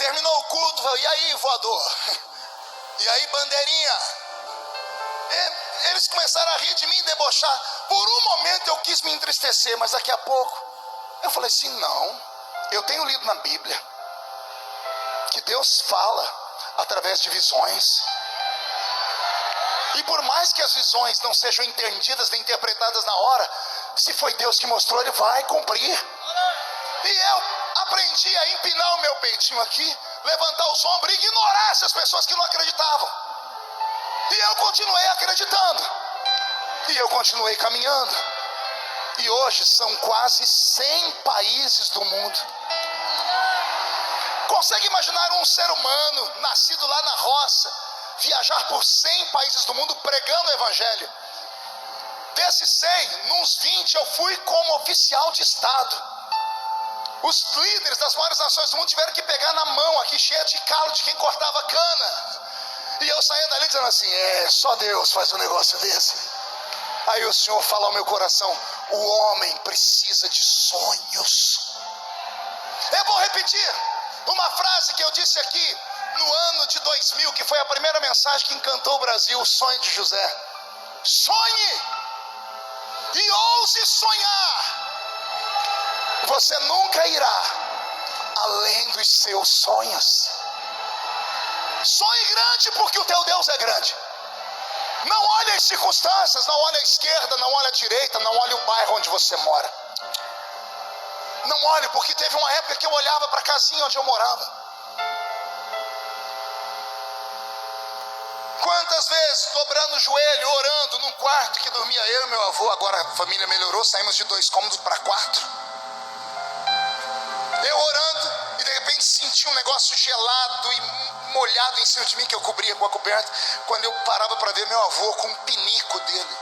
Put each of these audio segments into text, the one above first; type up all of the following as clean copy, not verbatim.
Terminou o culto, falei, e aí, voador? E aí, bandeirinha? Eles começaram a rir de mim e debochar. Por um momento eu quis me entristecer, mas daqui a pouco eu falei assim, não, eu tenho lido na Bíblia que Deus fala através de visões. E por mais que as visões não sejam entendidas nem interpretadas na hora, se foi Deus que mostrou, Ele vai cumprir. E eu aprendi a empinar o meu peitinho aqui, levantar os ombros e ignorar essas pessoas que não acreditavam. E eu continuei acreditando. E eu continuei caminhando. E hoje são quase 100 países do mundo. Consegue imaginar um ser humano nascido lá na roça viajar por 100 países do mundo pregando o evangelho? Desses 100, nos 20 eu fui como oficial de estado. Os líderes das maiores nações do mundo tiveram que pegar na mão aqui, cheia de calo de quem cortava cana. E eu saindo dali dizendo assim, só Deus faz um negócio desse. Aí o Senhor fala ao meu coração, o homem precisa de sonhos. Eu vou repetir uma frase que eu disse aqui no ano de 2000, que foi a primeira mensagem que encantou o Brasil, o sonho de José. Sonhe e ouse sonhar. Você nunca irá além dos seus sonhos. Sonhe grande, porque o teu Deus é grande. Não olhe as circunstâncias, não olhe a esquerda, não olhe a direita, não olhe o bairro onde você mora. Não olhe, porque teve uma época que eu olhava para a casinha onde eu morava. Quantas vezes, dobrando o joelho, orando num quarto que dormia eu e meu avô, agora a família melhorou, saímos de 2 cômodos para 4. Eu orando e de repente senti um negócio gelado e molhado em cima de mim, que eu cobria com a coberta. Quando eu parava para ver meu avô com um pinico dele.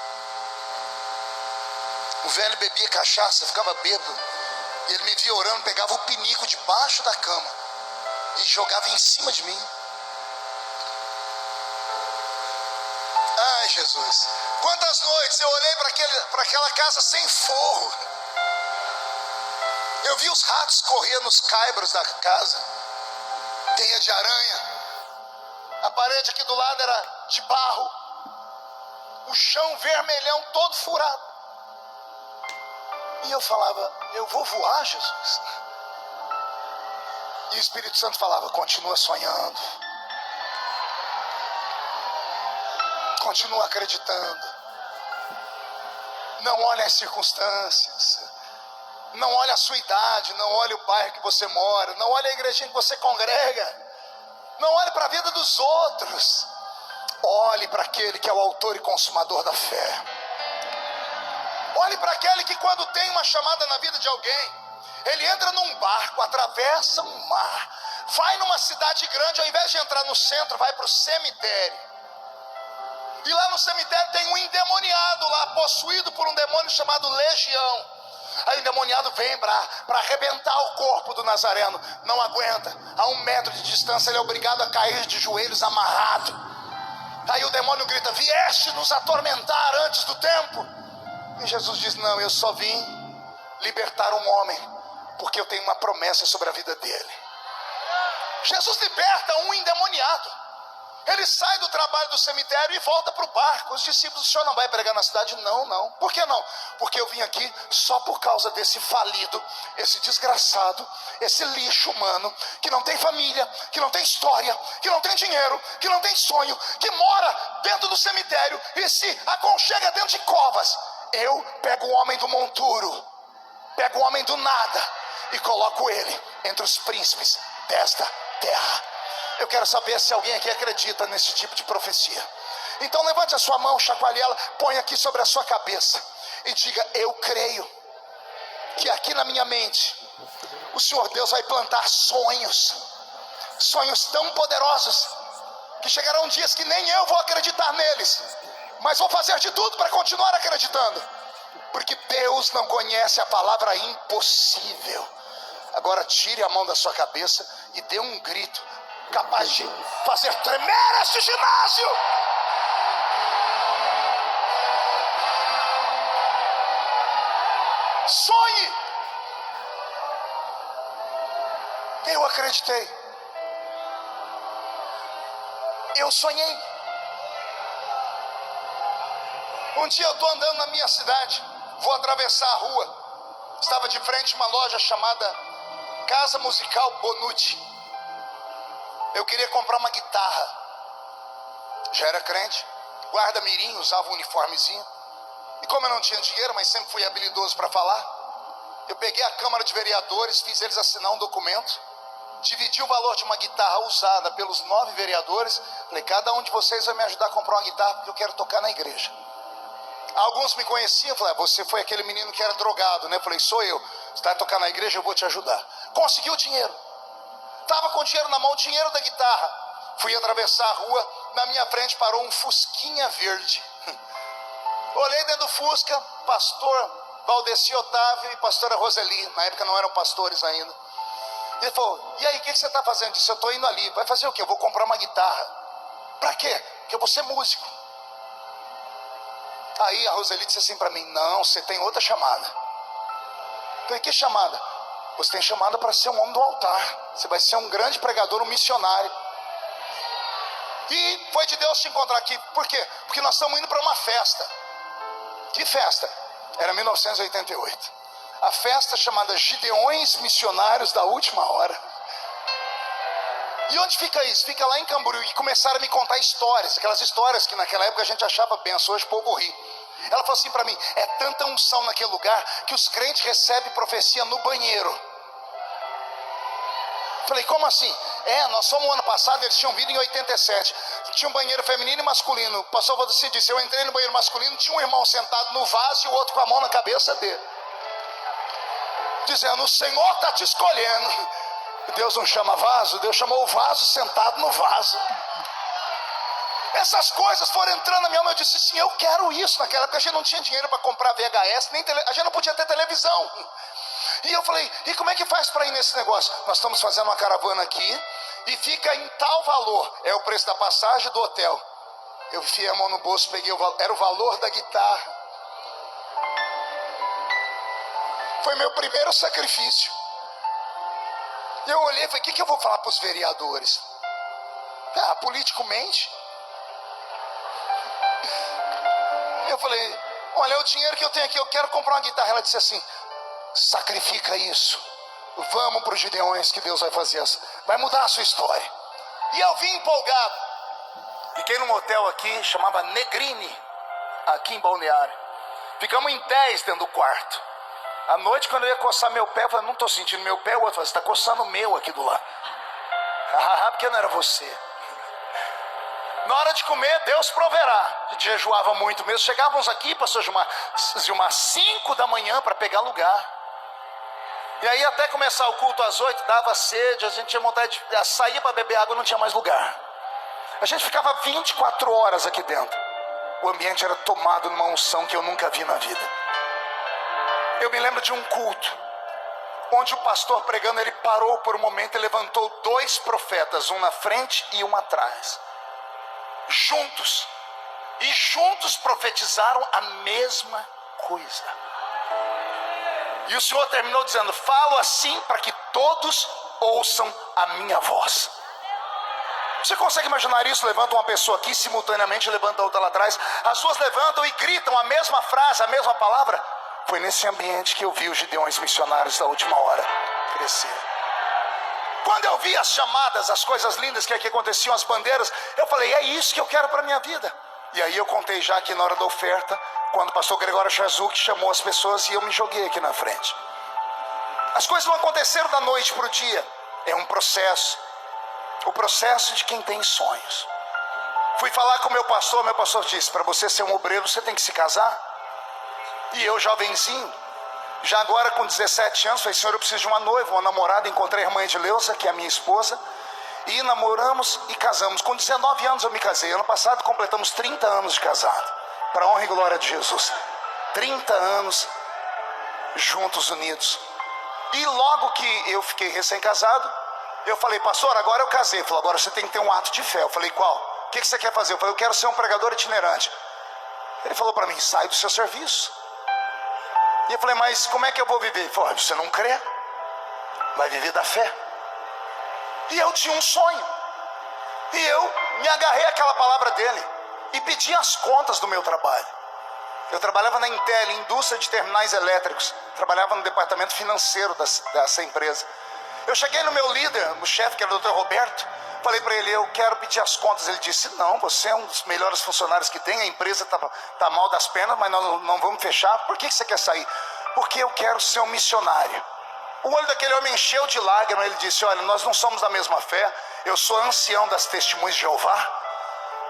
O velho bebia cachaça, ficava bêbado. E ele me via orando, pegava o pinico debaixo da cama e jogava em cima de mim. Ai, Jesus. Quantas noites eu olhei para aquela casa sem forro. Eu vi os ratos correr nos caibros da casa, teia de aranha. A parede aqui do lado era de barro, o chão vermelhão todo furado. E eu falava, eu vou voar, Jesus. E o Espírito Santo falava, continua sonhando, continua acreditando. Não olhe as circunstâncias. Não olhe a sua idade, não olhe o bairro que você mora, não olhe a igrejinha que você congrega, não olhe para a vida dos outros. Olhe para aquele que é o autor e consumador da fé. Olhe para aquele que, quando tem uma chamada na vida de alguém, ele entra num barco, atravessa um mar, vai numa cidade grande, ao invés de entrar no centro, vai para o cemitério. E lá no cemitério tem um endemoniado lá, possuído por um demônio chamado Legião. Aí o endemoniado vem para arrebentar o corpo do Nazareno. Não aguenta. A 1 metro de distância ele é obrigado a cair de joelhos amarrado. Aí o demônio grita, vieste nos atormentar antes do tempo. E Jesus diz, não, eu só vim libertar um homem, porque eu tenho uma promessa sobre a vida dele. Jesus liberta um endemoniado. Ele sai do trabalho do cemitério e volta para o barco. Os discípulos, o senhor não vai pregar na cidade? Não, não. Por que não? Porque eu vim aqui só por causa desse falido, esse desgraçado, esse lixo humano, que não tem família, que não tem história, que não tem dinheiro, que não tem sonho, que mora dentro do cemitério e se aconchega dentro de covas. Eu pego o homem do monturo, pego o homem do nada e coloco ele entre os príncipes desta terra. Eu quero saber se alguém aqui acredita nesse tipo de profecia. Então levante a sua mão, chacoalhe ela, põe aqui sobre a sua cabeça e diga, eu creio que aqui na minha mente o Senhor Deus vai plantar sonhos tão poderosos que chegarão dias que nem eu vou acreditar neles, mas vou fazer de tudo para continuar acreditando, porque Deus não conhece a palavra impossível. Agora tire a mão da sua cabeça e dê um grito capaz de fazer tremer este ginásio. Sonhe. Eu acreditei. eu sonhei. Um dia eu estou andando na minha cidade, vou atravessar a rua. Estava de frente a uma loja chamada Casa Musical Bonucci. Eu queria comprar uma guitarra. Já era crente, guarda mirim, usava um uniformezinho. E como eu não tinha dinheiro, mas sempre fui habilidoso para falar, eu peguei a Câmara de Vereadores, fiz eles assinar um documento, dividi o valor de uma guitarra usada pelos 9 vereadores. Falei, cada um de vocês vai me ajudar a comprar uma guitarra porque eu quero tocar na igreja. Alguns me conheciam, falaram, você foi aquele menino que era drogado, né? Eu falei, sou eu. Você vai tocar na igreja, eu vou te ajudar. Consegui o dinheiro. Estava com o dinheiro na mão, o dinheiro da guitarra. Fui atravessar a rua, na minha frente parou um Fusquinha verde. Olhei dentro do Fusca, pastor Valdeci Otávio e pastora Roseli, na época não eram pastores ainda. Ele falou, e aí, o que você está fazendo? Eu disse, eu estou indo ali. Vai fazer o quê? Eu vou comprar uma guitarra. Para quê? Porque eu vou ser músico. Aí a Roseli disse assim para mim, não, você tem outra chamada. Eu falei, que chamada? Você tem chamada para ser um homem do altar. Você vai ser um grande pregador, um missionário. E foi de Deus te encontrar aqui. Por quê? Porque nós estamos indo para uma festa. Que festa? Era 1988. A festa chamada Gideões Missionários da Última Hora. E onde fica isso? Fica lá em Camboriú. E começaram a me contar histórias. Aquelas histórias que naquela época a gente achava benção, hoje o povo ri. Ela falou assim para mim, é tanta unção naquele lugar que os crentes recebem profecia no banheiro. Falei, como assim? Nós fomos o ano passado, eles tinham vindo em 87. Tinha um banheiro feminino e masculino. O pastor Valdeci disse, eu entrei no banheiro masculino, tinha um irmão sentado no vaso e o outro com a mão na cabeça dele. Dizendo, o Senhor está te escolhendo. Deus não chama vaso, Deus chamou o vaso sentado no vaso. Essas coisas foram entrando na minha alma. Eu disse assim, eu quero isso. Naquela época a gente não tinha dinheiro para comprar VHS, a gente não podia ter televisão. E eu falei, e como é que faz para ir nesse negócio? Nós estamos fazendo uma caravana aqui e fica em tal valor. É o preço da passagem do hotel. Eu enfiei a mão no bolso, peguei o valor, era o valor da guitarra. Foi meu primeiro sacrifício. E eu olhei e falei, o que eu vou falar para os vereadores? Político mente. Eu falei, olha, o dinheiro que eu tenho aqui, eu quero comprar uma guitarra. Ela disse assim, sacrifica isso. Vamos para os Gideões que Deus vai fazer isso. Vai mudar a sua história. E eu vim empolgado. Fiquei num hotel aqui, chamava Negrini, aqui em Balneário. Ficamos em 10 dentro do quarto. À noite, quando eu ia coçar meu pé, eu falei, não estou sentindo meu pé. O outro falou, você está coçando o meu aqui do lado. Porque não era você. Na hora de comer, Deus proverá. A gente jejuava muito mesmo. Chegávamos aqui, pastor Gilmar, 5 da manhã para pegar lugar. E aí até começar o culto às 8, dava sede, a gente tinha vontade de sair para beber água, não tinha mais lugar. A gente ficava 24 horas aqui dentro. O ambiente era tomado numa unção que eu nunca vi na vida. Eu me lembro de um culto, onde o pastor pregando, ele parou por um momento e levantou 2 profetas, um na frente e um atrás. Juntos. E juntos profetizaram a mesma coisa. E o Senhor terminou dizendo, falo assim para que todos ouçam a minha voz. Você consegue imaginar isso? Levanta uma pessoa aqui, simultaneamente levanta outra lá atrás. As duas levantam e gritam a mesma frase, a mesma palavra. Foi nesse ambiente que eu vi os Gideões Missionários da Última Hora crescer. Quando eu vi as chamadas, as coisas lindas que aqui aconteciam, as bandeiras, eu falei, é isso que eu quero para a minha vida. E aí eu contei já aqui na hora da oferta, quando o pastor Gregório Chazuk chamou as pessoas e eu me joguei aqui na frente. As coisas não aconteceram da noite para o dia. É um processo. O processo de quem tem sonhos. Fui falar com o meu pastor disse, para você ser um obreiro, você tem que se casar. E eu, jovenzinho, já agora com 17 anos, falei, senhor, eu preciso de uma noiva, uma namorada. Encontrei a irmã Edileuza, que é a minha esposa, e namoramos e casamos. Com 19 anos eu me casei. Ano passado completamos 30 anos de casado. Para a honra e glória de Jesus. 30 anos juntos, unidos. E logo que eu fiquei recém-casado, eu falei, pastor, agora eu casei. Ele falou, agora você tem que ter um ato de fé. Eu falei, qual? O que você quer fazer? Eu falei, eu quero ser um pregador itinerante. Ele falou para mim, sai do seu serviço. E eu falei, mas como é que eu vou viver? Ele falou, você não crê? Vai viver da fé. E eu tinha um sonho. E eu me agarrei àquela palavra dele e pedi as contas do meu trabalho. Eu trabalhava na Intel, indústria de terminais elétricos. Trabalhava no departamento financeiro dessa empresa. Eu cheguei no meu líder, o chefe, que era o Dr. Roberto. Falei para ele, eu quero pedir as contas. Ele disse, não, você é um dos melhores funcionários que tem. A empresa tá mal das pernas, mas nós não vamos fechar. Por que você quer sair? Porque eu quero ser um missionário. O olho daquele homem encheu de lágrimas. Ele disse, olha, nós não somos da mesma fé. Eu sou ancião das Testemunhas de Jeová.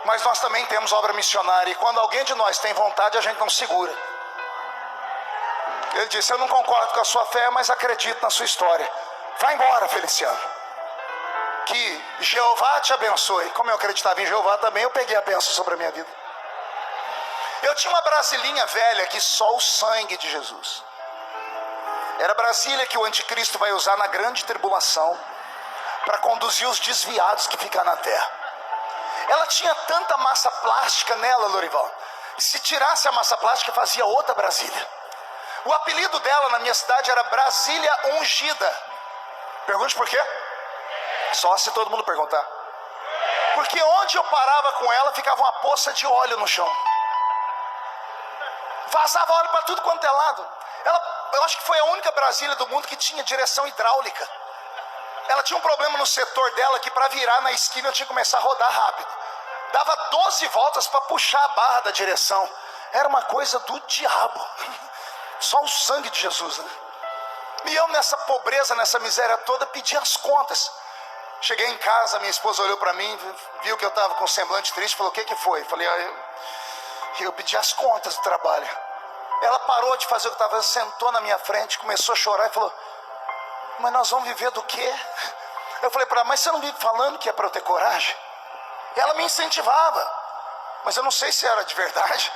Mas nós também temos obra missionária. E quando alguém de nós tem vontade, a gente não segura. Ele disse, eu não concordo com a sua fé, mas acredito na sua história. Vai embora, Feliciano. Que Jeová te abençoe. Como eu acreditava em Jeová também, eu peguei a bênção sobre a minha vida. Eu tinha uma brasilinha velha que só o sangue de Jesus. Era a Brasília que o anticristo vai usar na grande tribulação para conduzir os desviados que ficam na terra. Ela tinha tanta massa plástica nela, Lorival. Se tirasse a massa plástica, fazia outra Brasília. O apelido dela na minha cidade era Brasília Ungida. Pergunte por quê? Só se todo mundo perguntar. Porque onde eu parava com ela, ficava uma poça de óleo no chão. Vazava óleo para tudo quanto é lado. Eu acho que foi a única Brasília do mundo que tinha direção hidráulica. Ela tinha um problema no setor dela, que para virar na esquina eu tinha que começar a rodar rápido. Dava 12 voltas para puxar a barra da direção. Era uma coisa do diabo. Só o sangue de Jesus, né? E eu nessa pobreza, nessa miséria toda, pedi as contas. Cheguei em casa, minha esposa olhou para mim, viu que eu estava com um semblante triste, falou, o que foi? Falei, eu pedi as contas do trabalho. Ela parou de fazer o que estava fazendo, sentou na minha frente, começou a chorar e falou, mas nós vamos viver do quê? Eu falei para ela, mas você não vive falando que é para eu ter coragem? E ela me incentivava, mas eu não sei se era de verdade.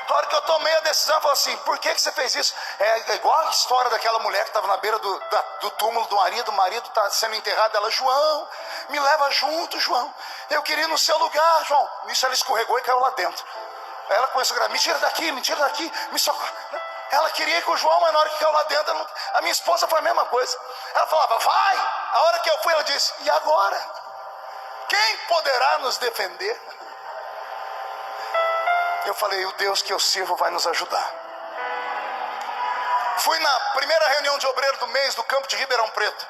A hora que eu tomei a decisão, eu falei assim, por que você fez isso? É igual a história daquela mulher que estava na beira do túmulo do marido, o marido está sendo enterrado, ela, João, me leva junto, João. Eu queria ir no seu lugar, João. Nisso ela escorregou e caiu lá dentro. Aí ela começou a gritar, me tira daqui, me socorre. Ela queria ir com o João, mas na hora que caiu lá dentro, a minha esposa foi a mesma coisa. Ela falava, vai! A hora que eu fui, ela disse, e agora? Quem poderá nos defender? Eu falei, o Deus que eu sirvo vai nos ajudar. Fui na primeira reunião de obreiro do mês do campo de Ribeirão Preto.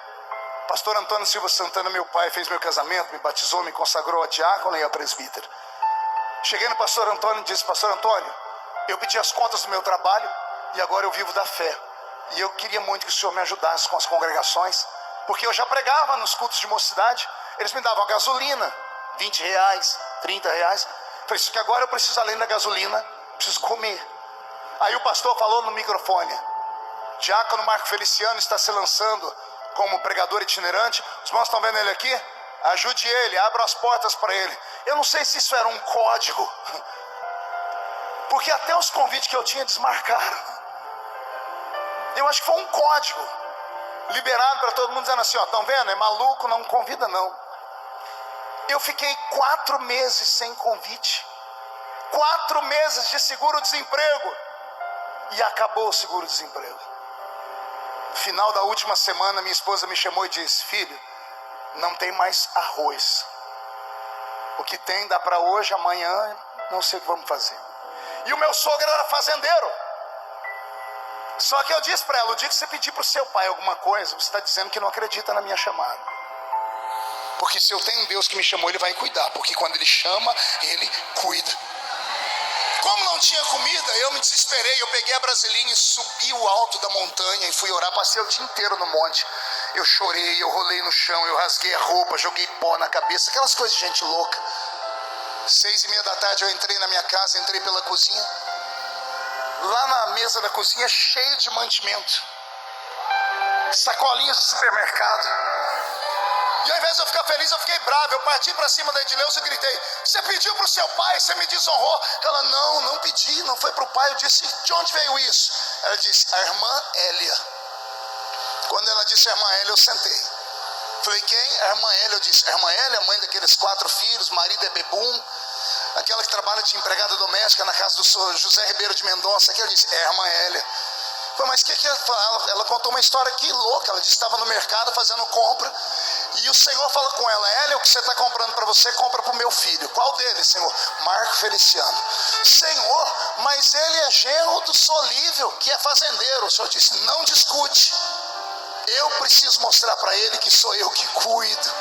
Pastor Antônio Silva Santana, meu pai, fez meu casamento, me batizou, me consagrou a diácono e a presbítero. Cheguei no pastor Antônio e disse, pastor Antônio, eu pedi as contas do meu trabalho e agora eu vivo da fé. E eu queria muito que o senhor me ajudasse com as congregações, porque eu já pregava nos cultos de mocidade, eles me davam gasolina, R$20, R$30. Falei, isso que agora eu preciso, além da gasolina, preciso comer. Aí o pastor falou no microfone, diácono Marco Feliciano está se lançando como pregador itinerante. Os irmãos estão vendo ele aqui? Ajude ele, abra as portas para ele. Eu não sei se isso era um código, porque até os convites que eu tinha desmarcaram. Eu acho que foi um código liberado para todo mundo, dizendo assim, ó, estão vendo? É maluco, não convida não. Eu fiquei 4 meses sem convite, 4 meses de seguro-desemprego, e acabou o seguro-desemprego. No final da última semana, minha esposa me chamou e disse, filho, não tem mais arroz. O que tem dá para hoje, amanhã, não sei o que vamos fazer. E o meu sogro era fazendeiro. Só que eu disse para ela, o dia que você pedir para o seu pai alguma coisa, você está dizendo que não acredita na minha chamada. Porque se eu tenho um Deus que me chamou, ele vai cuidar. Porque quando ele chama, ele cuida. Como não tinha comida, eu me desesperei. Eu peguei a brasilinha e subi o alto da montanha e fui orar. Passei o dia inteiro no monte. Eu chorei, eu rolei no chão, eu rasguei a roupa, joguei pó na cabeça. Aquelas coisas de gente louca. 6:30 da tarde eu entrei na minha casa, entrei pela cozinha. Lá na mesa da cozinha, cheio de mantimento. Sacolinhas de supermercado. E ao invés de eu ficar feliz, eu fiquei bravo. Eu parti para cima da Edileuza e gritei, você pediu para o seu pai, você me desonrou. Ela, não pedi, não foi para o pai. Eu disse, de onde veio isso? Ela disse, a irmã Hélia. Quando ela disse a irmã Hélia, eu sentei. Falei, quem? A irmã Hélia. Eu disse, a irmã Hélia, mãe daqueles 4 filhos, marido é bebum, aquela que trabalha de empregada doméstica na casa do senhor José Ribeiro de Mendonça. Aqui eu disse, é a irmã Hélia. Falei, mas o que ela contou uma história aqui louca. Ela disse que estava no mercado fazendo compra. E o Senhor fala com ela: Hélia, o que você está comprando para você, compra para o meu filho. Qual deles, Senhor? Marco Feliciano. Senhor, mas ele é genro do Solívio, que é fazendeiro. O Senhor disse: não discute. Eu preciso mostrar para ele que sou eu que cuido.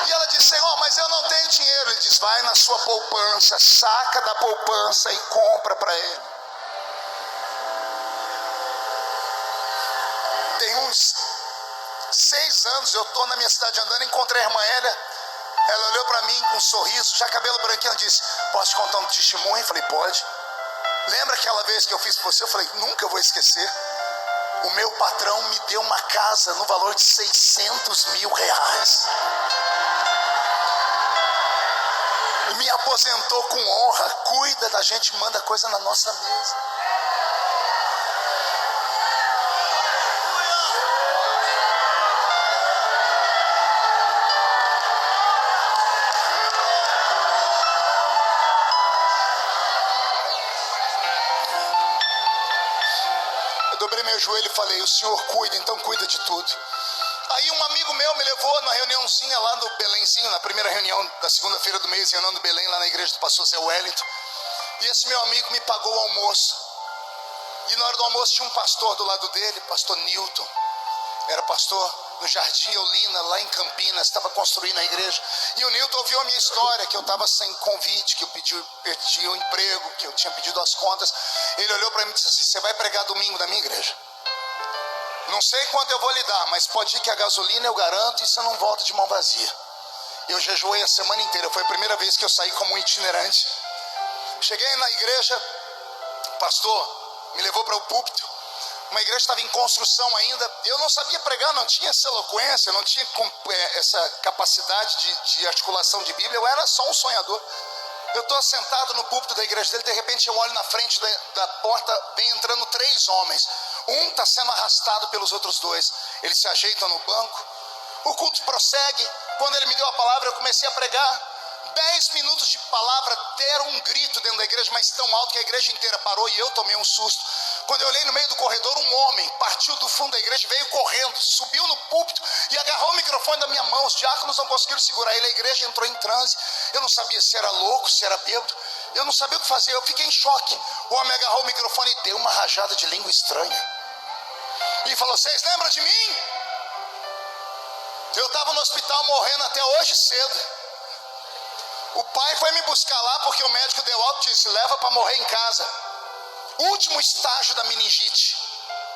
E ela diz: Senhor, mas eu não tenho dinheiro. Ele diz: vai na sua poupança, saca da poupança e compra para ele. Tem uns 6 anos, eu estou na minha cidade andando, encontrei a irmã Hélia. Ela olhou para mim com um sorriso, já cabelo branquinho. Ela disse: posso te contar um testemunho? Eu falei: pode. Lembra aquela vez que eu fiz para você? Eu falei: nunca vou esquecer. O meu patrão me deu uma casa no valor de 600 mil reais. E me aposentou com honra. Cuida da gente, manda coisa na nossa mesa. Dobrei meu joelho e falei: o Senhor cuida, então cuida de tudo. Aí um amigo meu me levou na reuniãozinha lá no Belenzinho, na primeira reunião da segunda-feira do mês, reunião do Belém, lá na igreja do pastor Zé Wellington. E esse meu amigo me pagou o almoço. E na hora do almoço tinha um pastor do lado dele, pastor Newton. Era pastor no Jardim Eulina, lá em Campinas, estava construindo a igreja. E o Newton ouviu a minha história, que eu estava sem convite, que eu perdi o emprego, que eu tinha pedido as contas. Ele olhou para mim e disse assim: você vai pregar domingo na minha igreja? Não sei quanto eu vou lhe dar, mas pode ir que a gasolina eu garanto e você não volta de mão vazia. Eu jejuei a semana inteira, foi a primeira vez que eu saí como um itinerante. Cheguei na igreja, pastor me levou para o púlpito. Uma igreja estava em construção ainda. Eu não sabia pregar, não tinha essa eloquência, não tinha essa capacidade de articulação de Bíblia. Eu era só um sonhador. Eu estou sentado no púlpito da igreja dele. De repente eu olho na frente da porta, vem entrando 3 homens. Um está sendo arrastado pelos outros 2. Eles se ajeitam no banco. O culto prossegue. Quando ele me deu a palavra, eu comecei a pregar. 10 minutos de palavra, deram um grito dentro da igreja, mas tão alto que a igreja inteira parou e eu tomei um susto. Quando eu olhei no meio do corredor, um homem partiu do fundo da igreja, veio correndo, subiu no púlpito e agarrou o microfone da minha mão. Os diáconos não conseguiram segurar ele, a igreja entrou em transe. Eu não sabia se era louco, se era bêbado, eu não sabia o que fazer, eu fiquei em choque. O homem agarrou o microfone e deu uma rajada de língua estranha e falou: vocês lembram de mim? Eu estava no hospital morrendo até hoje cedo. O pai foi me buscar lá porque o médico deu alta e disse: leva para morrer em casa. Último estágio da meningite.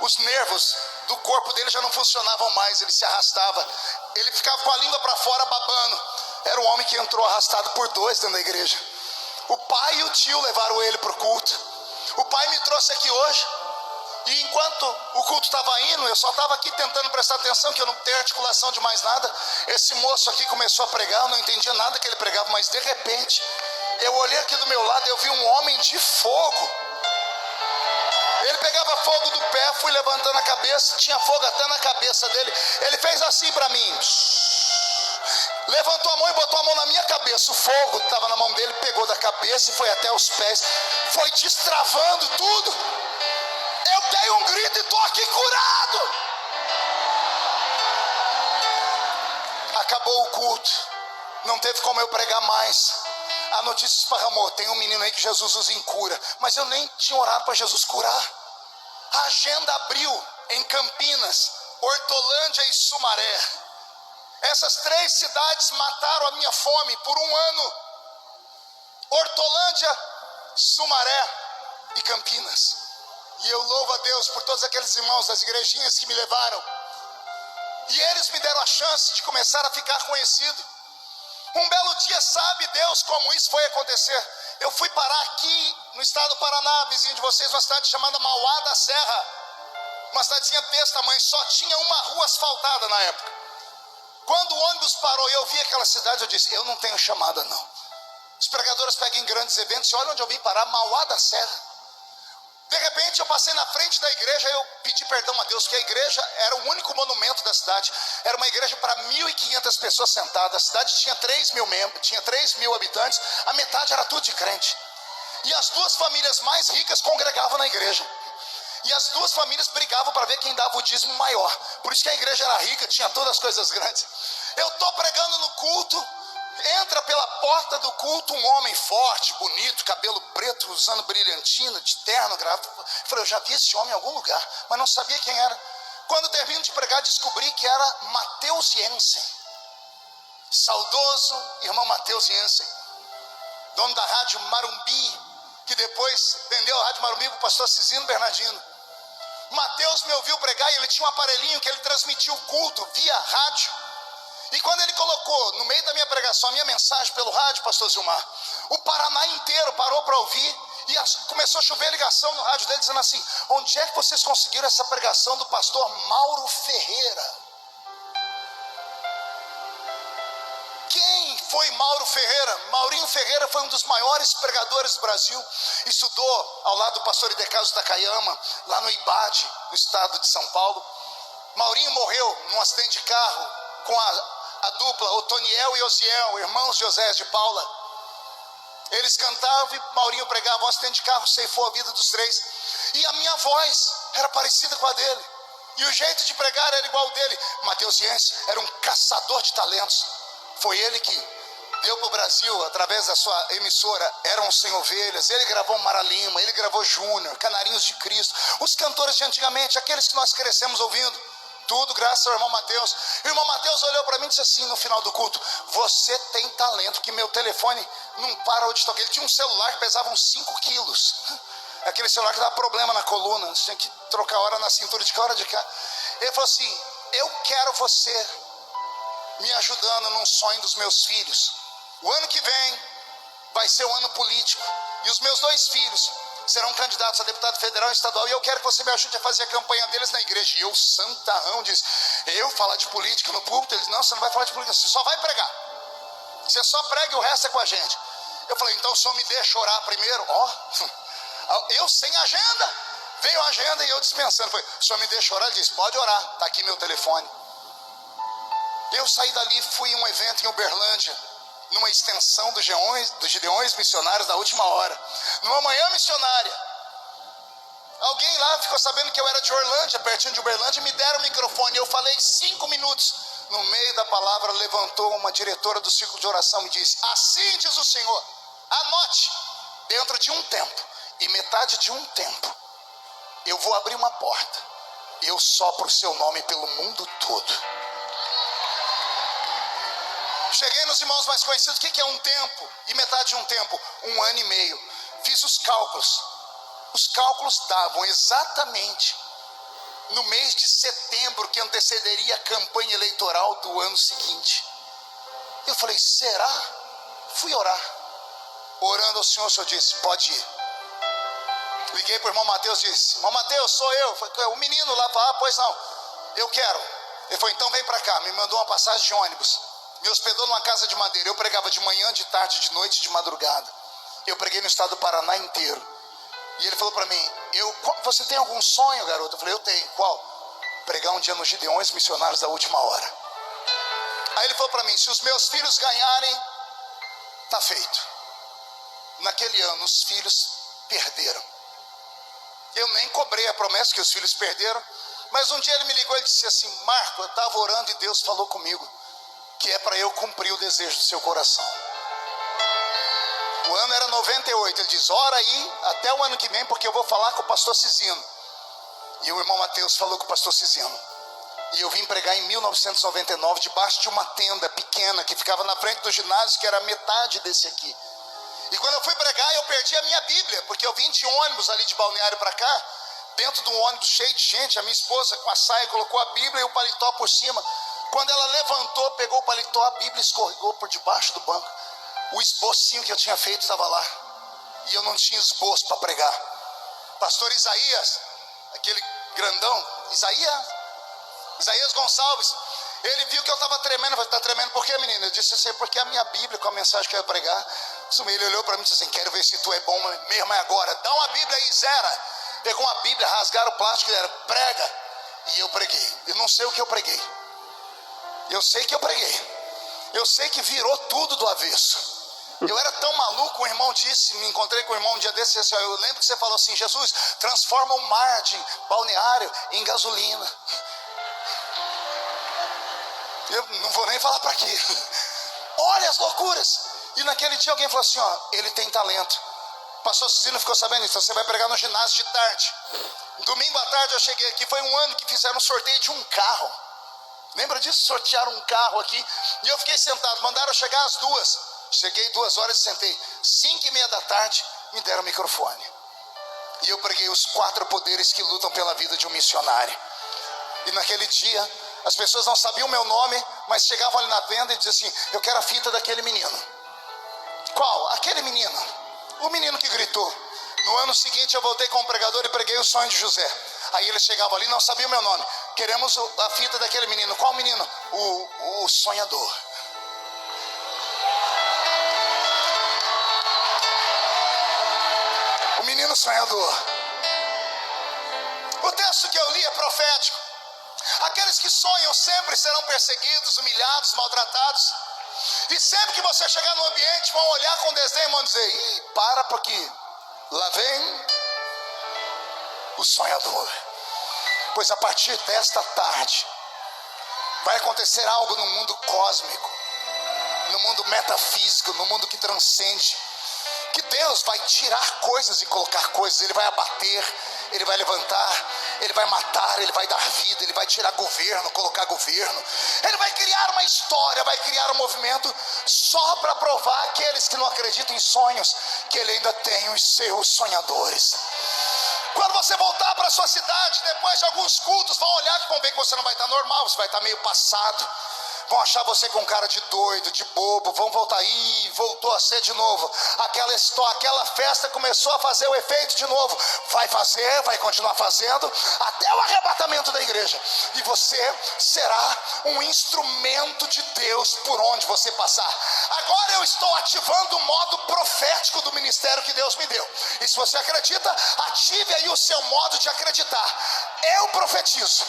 Os nervos do corpo dele já não funcionavam mais, ele se arrastava. Ele ficava com a língua para fora babando. Era um homem que entrou arrastado por 2 dentro da igreja. O pai e o tio levaram ele para o culto. O pai me trouxe aqui hoje. E enquanto o culto estava indo, eu só estava aqui tentando prestar atenção, que eu não tenho articulação de mais nada. Esse moço aqui começou a pregar, eu não entendia nada que ele pregava, mas de repente, eu olhei aqui do meu lado e eu vi um homem de fogo. Ele pegava fogo do pé, fui levantando a cabeça, tinha fogo até na cabeça dele. Ele fez assim para mim, levantou a mão e botou a mão na minha cabeça. O fogo estava na mão dele, pegou da cabeça e foi até os pés, foi destravando tudo. Eu dei um grito e estou aqui curado. Acabou o culto, não teve como eu pregar mais. A notícia esparramou: tem um menino aí que Jesus usa em cura. Mas eu nem tinha orado para Jesus curar. A agenda abriu em Campinas, Hortolândia e Sumaré. Essas 3 cidades mataram a minha fome por 1 ano. Hortolândia, Sumaré e Campinas. E eu louvo a Deus por todos aqueles irmãos das igrejinhas que me levaram. E eles me deram a chance de começar a ficar conhecido. Um belo dia, sabe Deus como isso foi acontecer? Eu fui parar aqui no estado do Paraná, vizinho de vocês, uma cidade chamada Mauá da Serra. Uma cidadezinha desse tamanho, só tinha uma rua asfaltada na época. Quando o ônibus parou e eu vi aquela cidade, eu disse: eu não tenho chamada não. Os pregadores pegam em grandes eventos e olha onde eu vim parar, Mauá da Serra. De repente eu passei na frente da igreja, eu pedi perdão a Deus, porque a igreja era o único monumento da cidade. Era uma igreja para 1.500 pessoas sentadas. A cidade tinha 3 mil membros, tinha 3 mil habitantes, a metade era tudo de crente. E as 2 famílias mais ricas congregavam na igreja. E as duas famílias brigavam para ver quem dava o dízimo maior. Por isso que a igreja era rica, tinha todas as coisas grandes. Eu estou pregando no culto, entra pela porta do culto um homem forte, bonito, cabelo preto, usando brilhantina, de terno, gravata. Eu falei, eu já vi esse homem em algum lugar, mas não sabia quem era. Quando termino de pregar, descobri que era Mateus Jensen. Saudoso irmão Mateus Jensen, dono da rádio Marumbi, que depois vendeu a rádio Marumbi para o pastor Cisino Bernardino. Mateus me ouviu pregar e ele tinha um aparelhinho que ele transmitia o culto via rádio. E quando ele colocou no meio da minha pregação a minha mensagem pelo rádio, pastor Zilmar, o Paraná inteiro parou para ouvir e começou a chover ligação no rádio dele dizendo assim: onde é que vocês conseguiram essa pregação do pastor Mauro Ferreira? Quem foi Mauro Ferreira? Maurinho Ferreira foi um dos maiores pregadores do Brasil. Estudou ao lado do pastor Idecaso Takayama, lá no IBAD, no estado de São Paulo. Maurinho morreu num acidente de carro com a dupla Otoniel e Osiel, irmãos de José de Paula. Eles cantavam e Maurinho pregava. Um acidente de carro ceifou a vida dos três. E a minha voz era parecida com a dele. E o jeito de pregar era igual ao dele. Mateus Jensen era um caçador de talentos. Foi ele que deu para o Brasil, através da sua emissora, Eram Sem Ovelhas. Ele gravou Mara Lima, ele gravou Júnior, Canarinhos de Cristo. Os cantores de antigamente, aqueles que nós crescemos ouvindo. Tudo graças ao irmão Mateus. O irmão Mateus olhou para mim e disse assim no final do culto: você tem talento, que meu telefone não para de tocar. Ele tinha um celular que pesava uns 5 quilos. Aquele celular que dava problema na coluna, você tinha que trocar hora na cintura de cá, hora de cá. Ele falou assim: eu quero você me ajudando num sonho dos meus filhos. O ano que vem vai ser um ano político e os meus 2 filhos serão candidatos a deputado federal e estadual, e eu quero que você me ajude a fazer a campanha deles na igreja. E eu, santarrão, disse: eu falar de política no púlpito? Eles: não, você não vai falar de política, você só vai pregar. Você só prega e o resto é com a gente. Eu falei: então o senhor me deixa orar primeiro? Eu sem agenda. Veio a agenda e eu dispensando. Falei: o senhor me deixa orar? Ele disse: pode orar, está aqui meu telefone. Eu saí dali, fui a um evento em Uberlândia, numa extensão dos Gideões Missionários da Última Hora, numa manhã missionária. Alguém lá ficou sabendo que eu era de Orlândia, pertinho de Uberlândia, e me deram o microfone. Eu falei 5 minutos. No meio da palavra levantou uma diretora do círculo de oração e disse: assim diz o Senhor, anote, dentro de um tempo e metade de um tempo, eu vou abrir uma porta e eu sopro o seu nome pelo mundo todo. Cheguei nos irmãos mais conhecidos. O que é um tempo e metade de um tempo? 1 ano e meio. Fiz os cálculos. Os cálculos davam exatamente no mês de setembro, que antecederia a campanha eleitoral do ano seguinte. Eu falei: será? Fui orar. Orando ao Senhor, o Senhor disse: pode ir. Liguei para o irmão Mateus e disse: irmão Mateus, sou eu. O menino lá falou: pois não, eu quero. Ele falou: então vem para cá. Me mandou uma passagem de ônibus. Me hospedou numa casa de madeira. Eu pregava de manhã, de tarde, de noite, de madrugada. Eu preguei no estado do Paraná inteiro. E ele falou para mim: você tem algum sonho, garoto? Eu falei: eu tenho. Qual? Pregar um dia nos Gideões Missionários da Última Hora. Aí ele falou para mim: se os meus filhos ganharem, tá feito. Naquele ano os filhos perderam. Eu nem cobrei a promessa que os filhos perderam. Mas um dia ele me ligou e disse assim: Marco, eu estava orando e Deus falou comigo que é para eu cumprir o desejo do seu coração. O ano era 98. Ele diz: ora aí até o ano que vem, porque eu vou falar com o pastor Cisino. E o irmão Mateus falou com o pastor Cisino. E eu vim pregar em 1999 debaixo de uma tenda pequena que ficava na frente do ginásio, que era metade desse aqui. E quando eu fui pregar, eu perdi a minha Bíblia, porque eu vim de ônibus ali de Balneário para cá, dentro de um ônibus cheio de gente. A minha esposa com a saia colocou a Bíblia e o paletó por cima. Quando ela levantou, pegou o paletó, a Bíblia escorregou por debaixo do banco. O esbocinho que eu tinha feito estava lá. E eu não tinha esboço para pregar. Pastor Isaías, aquele grandão, Isaías Gonçalves, ele viu que eu estava tremendo. Eu falei: está tremendo por quê, menina? Eu disse assim: porque a minha Bíblia com a mensagem que eu ia pregar. Ele olhou para mim e disse assim: quero ver se tu é bom mesmo é agora. Dá uma Bíblia aí, Zera. Pegou uma Bíblia, rasgaram o plástico e era: prega. E eu preguei. Eu não sei o que eu preguei. Eu sei que eu preguei. Eu sei que virou tudo do avesso. Eu era tão maluco, um irmão disse, me encontrei com um irmão um dia desse, assim, eu lembro que você falou assim, Jesus, transforma o mar de Balneário em gasolina. Eu não vou nem falar para quê. Olha as loucuras. E naquele dia alguém falou assim, ó, ele tem talento. O pastor Cecílio ficou sabendo isso, você vai pregar no ginásio de tarde. Domingo à tarde eu cheguei aqui, foi um ano que fizeram um sorteio de um carro. Lembra disso? Sortearam um carro aqui. E eu fiquei sentado, mandaram chegar às 2. Cheguei 2 horas e sentei. 5:30 da tarde, me deram o microfone. E eu preguei os 4 poderes que lutam pela vida de um missionário. E naquele dia, as pessoas não sabiam o meu nome, mas chegavam ali na tenda e diziam assim, eu quero a fita daquele menino. Qual? Aquele menino. O menino que gritou. No ano seguinte eu voltei como pregador e preguei o sonho de José. Aí eles chegavam ali, não sabiam o meu nome. Queremos a fita daquele menino. Qual menino? O sonhador. O menino sonhador. O texto que eu li é profético. Aqueles que sonham sempre serão perseguidos, humilhados, maltratados. E sempre que você chegar no ambiente, vão olhar com desdém e vão dizer, ih, para porque lá vem o sonhador. Pois a partir desta tarde, vai acontecer algo no mundo cósmico, no mundo metafísico, no mundo que transcende. Que Deus vai tirar coisas e colocar coisas, Ele vai abater, Ele vai levantar, Ele vai matar, Ele vai dar vida, Ele vai tirar governo, colocar governo. Ele vai criar uma história, vai criar um movimento só para provar aqueles que não acreditam em sonhos, que Ele ainda tem os seus sonhadores. Quando você voltar para a sua cidade, depois de alguns cultos, vão olhar e vão ver que você não vai estar normal, você vai estar meio passado. Vão achar você com cara de doido, de bobo, vão voltar, voltou a ser de novo. Aquela festa começou a fazer o efeito de novo. Vai fazer, vai continuar fazendo, até o arrebatamento da igreja. E você será um instrumento de Deus por onde você passar. Agora eu estou ativando o modo profético do ministério que Deus me deu. E se você acredita, ative aí o seu modo de acreditar. Eu profetizo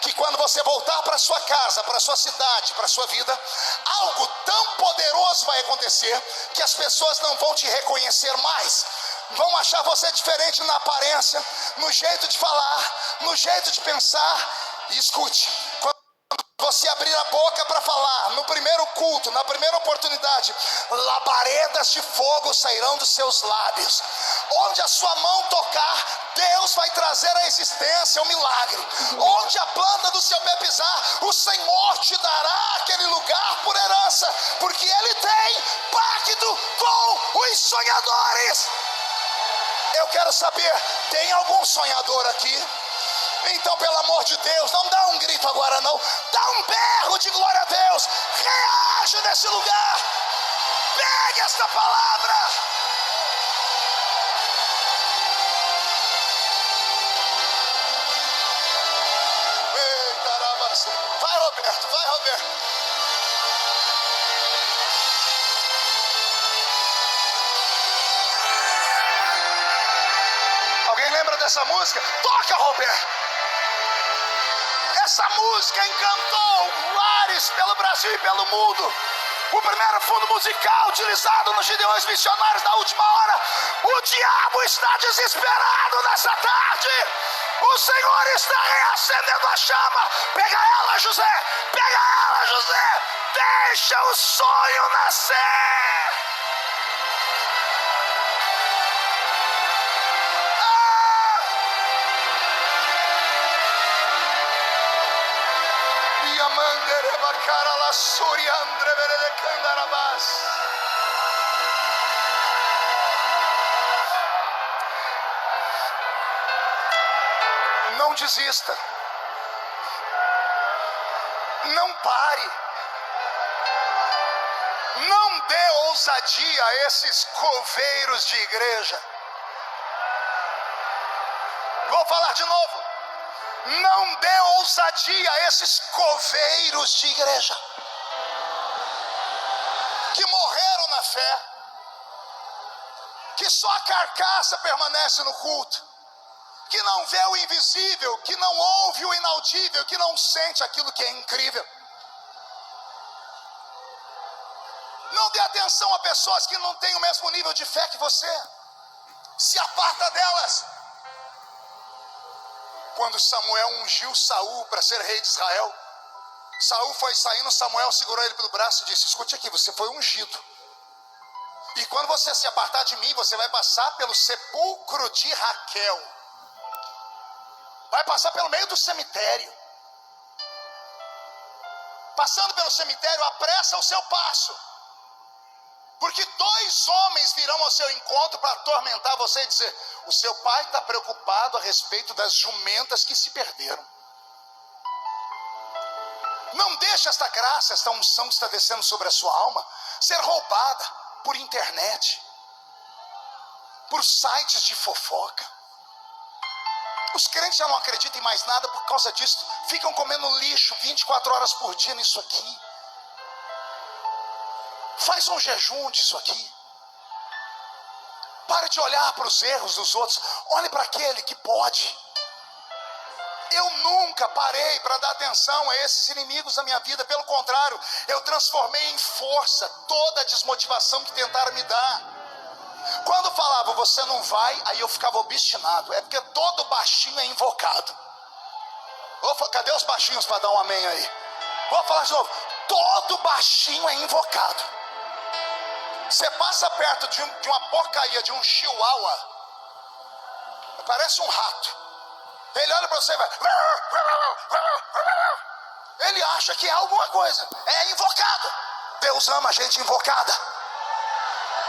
que quando você voltar para sua casa, para sua cidade, para sua vida, algo tão poderoso vai acontecer que as pessoas não vão te reconhecer mais. Vão achar você diferente na aparência, no jeito de falar, no jeito de pensar. E escute, quando você abrir a boca para falar, no primeiro culto, na primeira oportunidade, labaredas de fogo sairão dos seus lábios. Onde a sua mão tocar, Deus vai trazer à existência um milagre. Onde a planta do seu pé pisar, o Senhor te dará aquele lugar por herança, porque Ele tem pacto com os sonhadores. Eu quero saber, tem algum sonhador aqui? Então, pelo amor de Deus, não dá um grito agora não, dá um berro de glória a Deus, reage nesse lugar, pegue esta palavra. Eita, vai Roberto, vai Roberto. Alguém lembra dessa música? Toca, Roberto! Essa música encantou lares pelo Brasil e pelo mundo. O primeiro fundo musical utilizado nos Gideões Missionários da última hora. O diabo está desesperado nessa tarde. O Senhor está reacendendo a chama. Pega ela, José. Pega ela, José. Deixa o sonho nascer. Não desista. Não pare. Não dê ousadia a esses coveiros de igreja. Vou falar de novo. Não dê ousadia a esses coveiros de igreja que morreram na fé, que só a carcaça permanece no culto, que não vê o invisível, que não ouve o inaudível, que não sente aquilo que é incrível. Não dê atenção a pessoas que não têm o mesmo nível de fé que você. Se aparta delas. Quando Samuel ungiu Saul para ser rei de Israel, Saul foi saindo, Samuel segurou ele pelo braço e disse: escute aqui, você foi ungido. E quando você se apartar de mim, você vai passar pelo sepulcro de Raquel. Vai passar pelo meio do cemitério. Passando pelo cemitério, apressa o seu passo. Porque 2 homens virão ao seu encontro para atormentar você e dizer: o seu pai está preocupado a respeito das jumentas que se perderam. Não deixe esta graça, esta unção que está descendo sobre a sua alma, ser roubada por internet, por sites de fofoca. Os crentes já não acreditam em mais nada por causa disso. Ficam comendo lixo 24 horas por dia nisso aqui. Faz um jejum disso aqui. Pare de olhar para os erros dos outros. Olhe para aquele que pode. Eu nunca parei para dar atenção a esses inimigos da minha vida. Pelo contrário, eu transformei em força toda a desmotivação que tentaram me dar. Quando falava você não vai, aí eu ficava obstinado. É porque todo baixinho é invocado. Cadê os baixinhos para dar um amém aí? Vou falar de novo. Todo baixinho é invocado. Você passa perto de uma porcaria, de um chihuahua, parece um rato. Ele olha para você e vai. Ele acha que é alguma coisa. É invocado. Deus ama a gente invocada.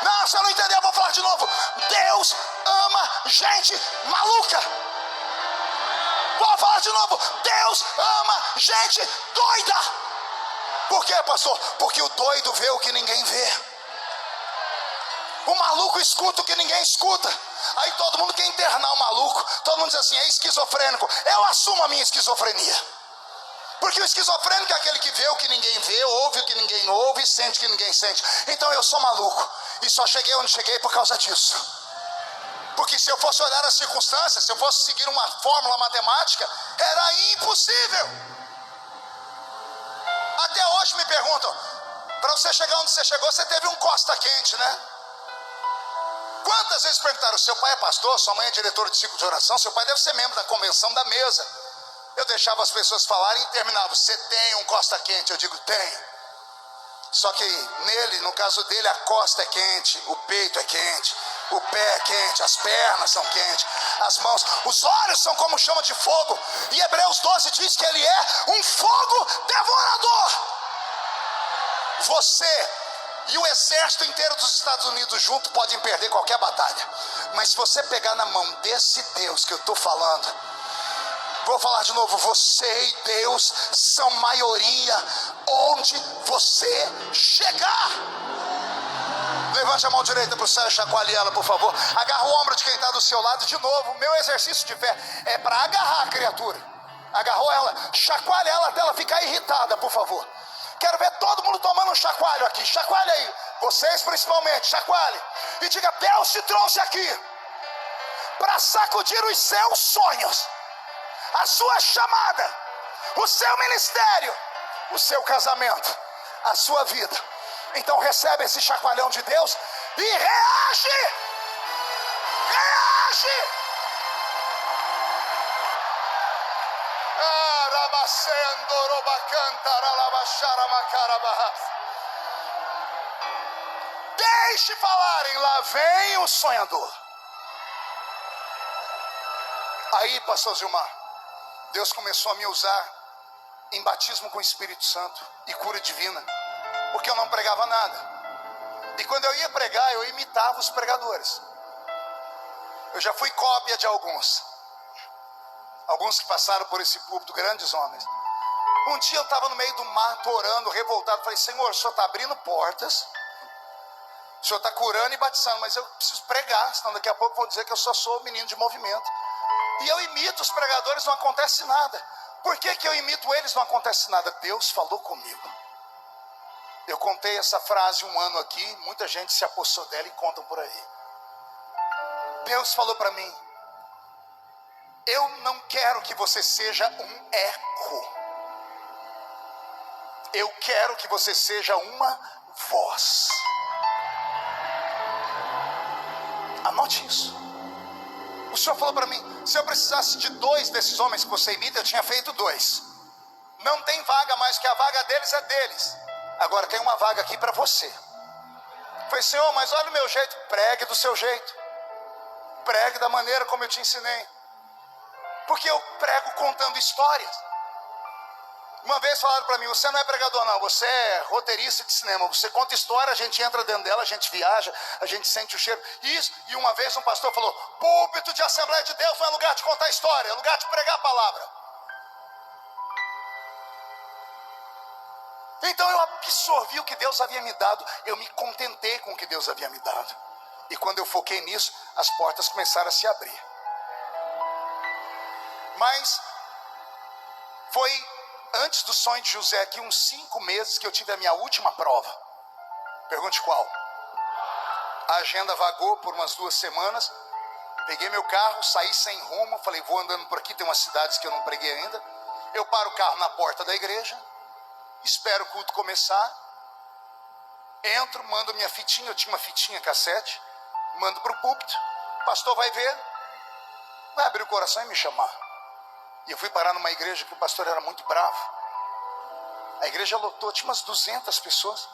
Não, você não entendeu, eu vou falar de novo. Deus ama gente maluca. Vou falar de novo. Deus ama gente doida. Por quê, pastor? Porque o doido vê o que ninguém vê. O maluco escuta o que ninguém escuta. Aí todo mundo quer internar o maluco. Todo mundo diz assim: é esquizofrênico. Eu assumo a minha esquizofrenia. Porque o esquizofrênico é aquele que vê o que ninguém vê, ouve o que ninguém ouve, sente o que ninguém sente. Então eu sou maluco. E só cheguei onde cheguei por causa disso. Porque se eu fosse olhar as circunstâncias, se eu fosse seguir uma fórmula matemática, era impossível. Até hoje me perguntam: para você chegar onde você chegou, você teve um costa quente, né? Quantas vezes perguntaram: seu pai é pastor, sua mãe é diretora de ciclo de oração, seu pai deve ser membro da convenção da mesa. Eu deixava as pessoas falarem e terminava: você tem um costa quente? Eu digo: tenho. Só que nele, no caso dele, a costa é quente, o peito é quente, o pé é quente, as pernas são quentes, as mãos, os olhos são como chama de fogo. E Hebreus 12 diz que ele é um fogo devorador. Você e o exército inteiro dos Estados Unidos junto podem perder qualquer batalha. Mas se você pegar na mão desse Deus que eu estou falando, vou falar de novo: você e Deus são maioria onde você chegar. Levante a mão direita para o céu e chacoalhe ela, por favor. Agarra o ombro de quem está do seu lado. De novo, meu exercício de fé é para agarrar a criatura. Agarrou ela, chacoalhe ela até ela ficar irritada, por favor. Quero ver todo mundo tomando um chacoalho aqui. Chacoalhe aí, vocês principalmente, chacoalhe. E diga: Deus te trouxe aqui para sacudir os seus sonhos, a sua chamada, o seu ministério, o seu casamento, a sua vida. Então recebe esse chacoalhão de Deus e reage. Reage. Deixe falarem, lá vem o sonhador. Aí, pastor Gilmar, Deus começou a me usar em batismo com o Espírito Santo e cura divina, porque eu não pregava nada. E quando eu ia pregar, eu imitava os pregadores. Eu já fui cópia de alguns que passaram por esse púlpito, grandes homens. Um dia eu estava no meio do mato orando, revoltado. Falei: Senhor, o Senhor está abrindo portas, o Senhor está curando e batizando, mas eu preciso pregar, senão daqui a pouco vão dizer que eu só sou menino de movimento. E eu imito os pregadores, não acontece nada. Por que eu imito eles, não acontece nada? Deus falou comigo. Eu contei essa frase um ano aqui, muita gente se apossou dela e contam por aí. Deus falou para mim: eu não quero que você seja um eco. Eu quero que você seja uma voz. Anote isso. O Senhor falou para mim, se eu precisasse de 2 desses homens que você imita, eu tinha feito 2. Não tem vaga mais, que a vaga deles é deles. Agora tem uma vaga aqui para você. Eu falei, Senhor, mas olha o meu jeito. Pregue do seu jeito. Pregue da maneira como eu te ensinei. Porque eu prego contando histórias. Uma vez falaram para mim, você não é pregador não, você é roteirista de cinema. Você conta história, a gente entra dentro dela, a gente viaja, a gente sente o cheiro. Isso, e uma vez um pastor falou, púlpito de Assembleia de Deus não é lugar de contar história, é lugar de pregar a palavra. Então eu absorvi o que Deus havia me dado, eu me contentei com o que Deus havia me dado. E quando eu foquei nisso, as portas começaram a se abrir. Mas foi antes do sonho de José, aqui uns 5 meses, que eu tive a minha última prova. Pergunte qual? A agenda vagou por umas 2 semanas. Peguei meu carro, saí sem rumo. Falei, vou andando por aqui, tem umas cidades que eu não preguei ainda. Eu paro o carro na porta da igreja, espero o culto começar. Entro, mando minha fitinha, eu tinha uma fitinha cassete. Mando para o púlpito, o pastor vai ver, vai abrir o coração e me chamar. E eu fui parar numa igreja que o pastor era muito bravo. A igreja lotou, tinha umas 200 pessoas.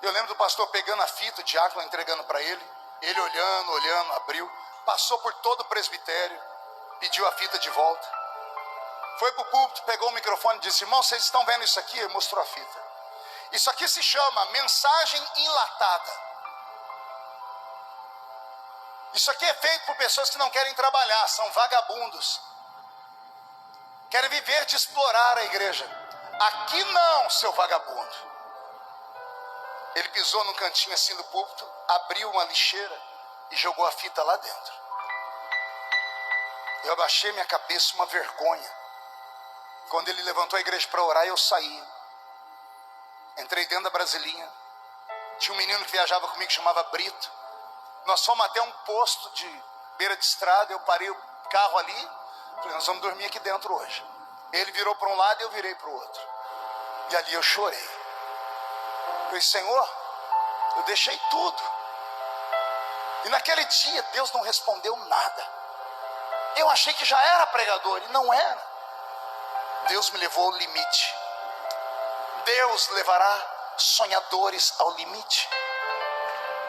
Eu lembro do pastor pegando a fita, o diácono entregando para ele. Ele olhando, abriu. Passou por todo o presbitério, pediu a fita de volta. Foi para o púlpito, pegou o microfone e disse, irmão, vocês estão vendo isso aqui? Ele mostrou a fita. Isso aqui se chama mensagem enlatada. Isso aqui é feito por pessoas que não querem trabalhar, são vagabundos. Querem viver de explorar a igreja. Aqui não, seu vagabundo. Ele pisou num cantinho assim do púlpito, abriu uma lixeira e jogou a fita lá dentro. Eu abaixei minha cabeça, uma vergonha. Quando ele levantou a igreja para orar, eu saí. Entrei dentro da Brasilinha. Tinha um menino que viajava comigo que chamava Brito. Nós fomos até um posto de beira de estrada, eu parei o carro ali, falei, nós vamos dormir aqui dentro hoje. Ele virou para um lado e eu virei para o outro. E ali eu chorei. Eu falei, Senhor, eu deixei tudo. E naquele dia Deus não respondeu nada. Eu achei que já era pregador e não era. Deus me levou ao limite. Deus levará sonhadores ao limite,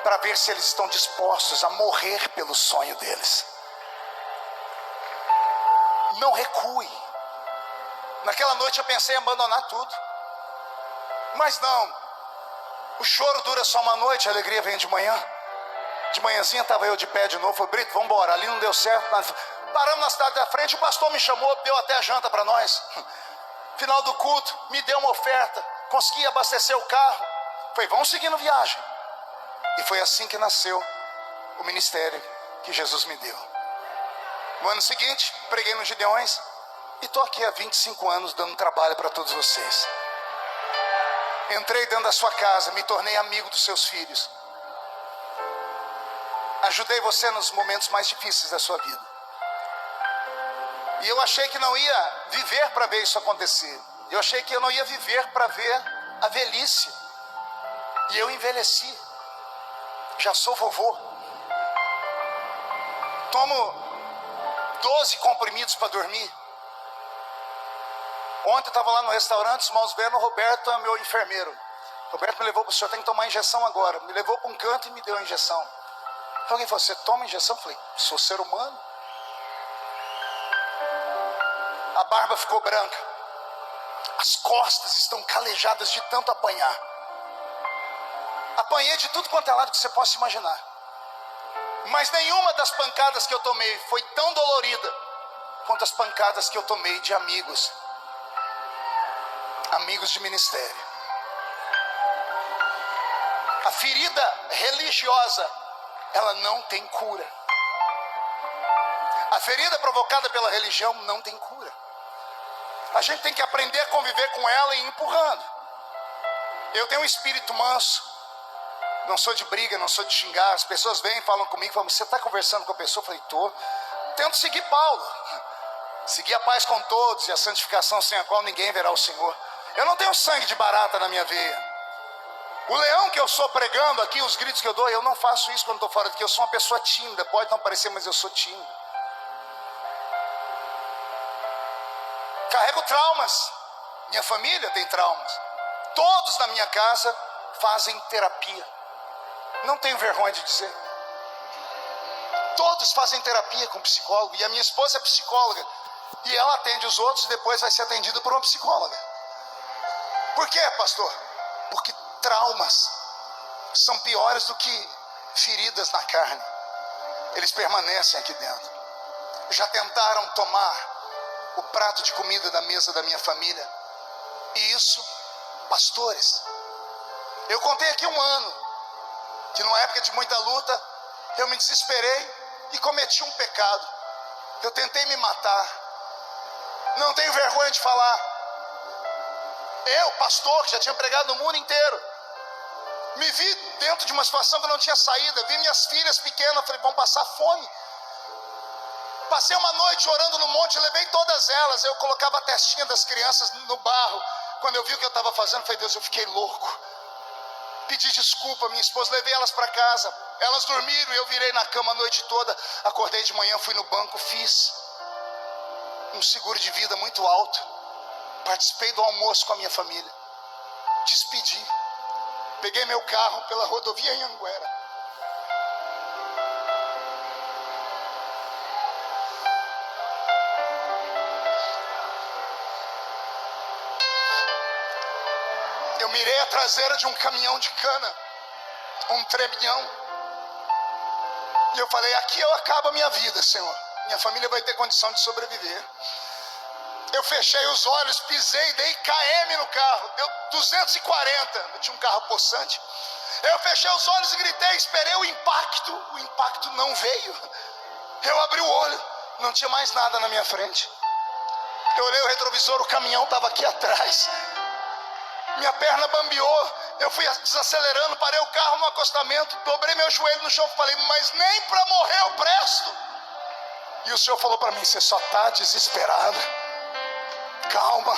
para ver se eles estão dispostos a morrer pelo sonho deles. Não recue. Naquela noite eu pensei em abandonar tudo, mas não. O choro dura só uma noite, a alegria vem de manhã. De manhãzinha estava eu de pé de novo. Falei, Brito, vamos embora. Ali não deu certo. Paramos na cidade da frente, o pastor me chamou, deu até janta para nós. Final do culto, me deu uma oferta, consegui abastecer o carro. Falei, vamos seguindo viagem. E foi assim que nasceu o ministério que Jesus me deu. No ano seguinte, preguei nos Gideões e estou aqui há 25 anos dando trabalho para todos vocês. Entrei dentro da sua casa, me tornei amigo dos seus filhos. Ajudei você nos momentos mais difíceis da sua vida. E eu achei que não ia viver para ver isso acontecer. Eu achei que eu não ia viver para ver a velhice. E eu envelheci. Já sou vovô. Tomo 12 comprimidos para dormir. Ontem eu estava lá no restaurante, os irmãos vendo, o Roberto é meu enfermeiro. O Roberto me levou para o senhor, tem que tomar injeção agora. Me levou para um canto e me deu a injeção. Alguém falou, você toma injeção? Eu falei, sou ser humano. A barba ficou branca. As costas estão calejadas de tanto apanhar. Apanhei de tudo quanto é lado que você possa imaginar. Mas nenhuma das pancadas que eu tomei foi tão dolorida quanto as pancadas que eu tomei de amigos. Amigos de ministério. A ferida religiosa, ela não tem cura. A ferida provocada pela religião não tem cura. A gente tem que aprender a conviver com ela e ir empurrando. Eu tenho um espírito manso. Não sou de briga, não sou de xingar. As pessoas vêm e falam comigo, falam, você está conversando com a pessoa? Eu falei, estou. Tento seguir Paulo. Seguir a paz com todos e a santificação sem a qual ninguém verá o Senhor. Eu não tenho sangue de barata na minha veia. O leão que eu sou pregando aqui, os gritos que eu dou, eu não faço isso quando estou fora daqui. Eu sou uma pessoa tímida, pode não parecer, mas eu sou tímido. Carrego traumas. Minha família tem traumas. Todos na minha casa fazem terapia. Não tenho vergonha de dizer. Todos fazem terapia com psicólogo. E a minha esposa é psicóloga. E ela atende os outros e depois vai ser atendida por uma psicóloga. Por quê, pastor? Porque traumas são piores do que feridas na carne. Eles permanecem aqui dentro. Já tentaram tomar o prato de comida da mesa da minha família. E isso, pastores. Eu contei aqui um ano que numa época de muita luta eu me desesperei e cometi um pecado. Eu tentei me matar. Não tenho vergonha de falar. Eu, pastor, que já tinha pregado no mundo inteiro, me vi dentro de uma situação que eu não tinha saída. Vi minhas filhas pequenas, falei, vão passar fome. Passei uma noite orando no monte, levei todas elas. Eu colocava a testinha das crianças no barro. Quando eu vi o que eu estava fazendo, falei, Deus, eu fiquei louco. Pedi desculpa, minha esposa, levei elas para casa. Elas dormiram, eu virei na cama a noite toda. Acordei de manhã, fui no banco, fiz um seguro de vida muito alto. Participei do almoço com a minha família. Despedi. Peguei meu carro pela rodovia em Anguera. Eu mirei a traseira de um caminhão de cana, um treminhão. E eu falei, aqui eu acabo a minha vida, Senhor. Minha família vai ter condição de sobreviver. Eu fechei os olhos, pisei, dei KM no carro, deu 240, eu tinha um carro possante. Eu fechei os olhos e gritei, esperei o impacto não veio. Eu abri o olho, não tinha mais nada na minha frente. Eu olhei o retrovisor, o caminhão estava aqui atrás. Minha perna bambeou, eu fui desacelerando, parei o carro no acostamento, dobrei meu joelho no chão e falei, mas nem para morrer eu presto. E o Senhor falou para mim, você só está desesperado. Calma,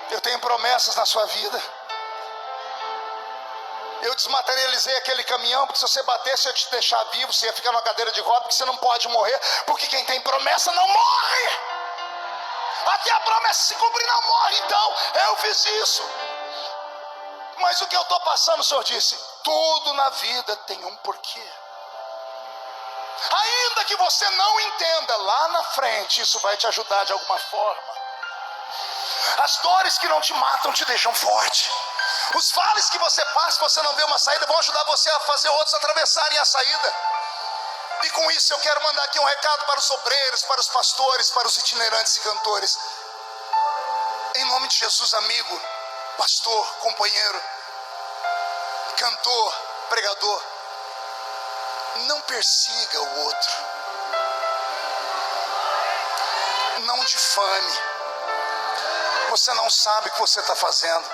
eu tenho promessas na sua vida. Eu desmaterializei aquele caminhão, porque se você batesse eu ia te deixar vivo, você ia ficar numa cadeira de roda, porque você não pode morrer, porque quem tem promessa não morre. Até a promessa se cumprir não morre, então eu fiz isso. Mas o que eu estou passando, o Senhor disse, tudo na vida tem um porquê. Ainda que você não entenda, lá na frente isso vai te ajudar de alguma forma. As dores que não te matam te deixam forte. Os vales que você passa, que você não vê uma saída, vão ajudar você a fazer outros atravessarem a saída. E com isso eu quero mandar aqui um recado para os obreiros, para os pastores, para os itinerantes e cantores. Em nome de Jesus, amigo, pastor, companheiro, cantor, pregador, não persiga o outro. Não difame. Você não sabe o que você está fazendo.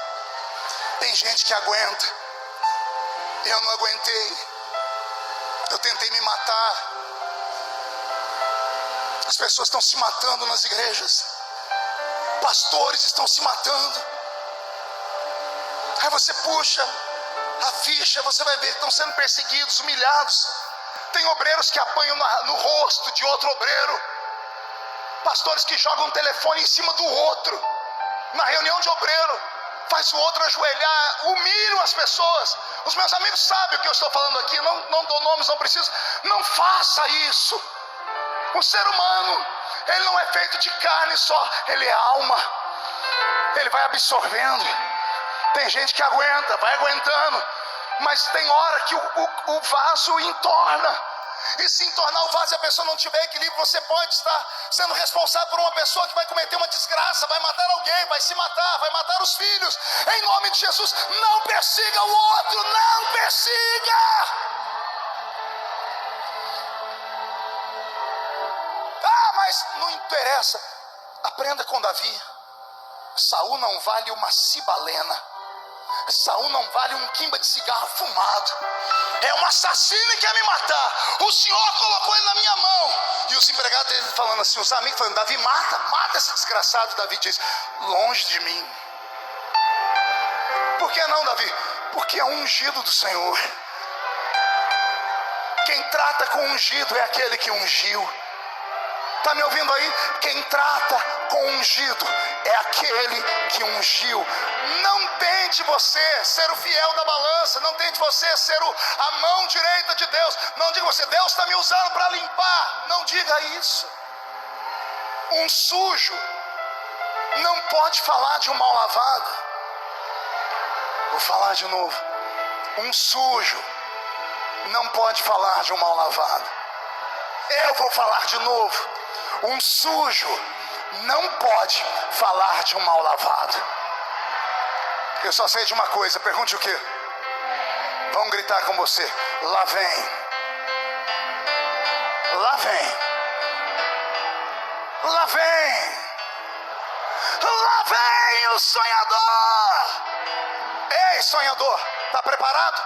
Tem gente que aguenta. Eu não aguentei. Eu tentei me matar. As pessoas estão se matando nas igrejas. Pastores estão se matando. Aí você puxa a ficha, você vai ver que estão sendo perseguidos, humilhados. Tem obreiros que apanham no rosto de outro obreiro. Pastores que jogam o telefone em cima do outro. Na reunião de obreiro, faz o outro ajoelhar, humilham as pessoas. Os meus amigos sabem o que eu estou falando aqui, não dou nomes, não preciso. Não faça isso. O ser humano, ele não é feito de carne só, ele é alma. Ele vai absorvendo. Tem gente que aguenta, vai aguentando, mas tem hora que o vaso entorna. E se entornar o vaso e a pessoa não tiver equilíbrio, você pode estar sendo responsável por uma pessoa que vai cometer uma desgraça, vai matar alguém, vai se matar, vai matar os filhos. Em nome de Jesus, não persiga o outro, não persiga. Ah, mas não interessa. Aprenda com Davi. Saul não vale uma cibalena. Saul não vale um quimba de cigarro fumado. É um assassino e quer me matar. O Senhor colocou ele na minha mão. E os empregados dele falando assim, os amigos falando, Davi, mata esse desgraçado. Davi diz, longe de mim. Por que não, Davi? Porque é um ungido do Senhor. Quem trata com ungido é aquele que ungiu. Está me ouvindo aí? Quem trata com ungido é aquele que ungiu. Não tente você ser o fiel da balança. Não tente você ser a mão direita de Deus. Não diga você, Deus está me usando para limpar. Não diga isso. Um sujo não pode falar de um mal lavado. Vou falar de novo. Um sujo não pode falar de um mal lavado. Eu vou falar de novo. Um sujo não pode falar de um mal lavado. Eu só sei de uma coisa, pergunte o quê? Vamos gritar com você. Lá vem. Lá vem. Lá vem. Lá vem o sonhador. Ei, sonhador, está preparado?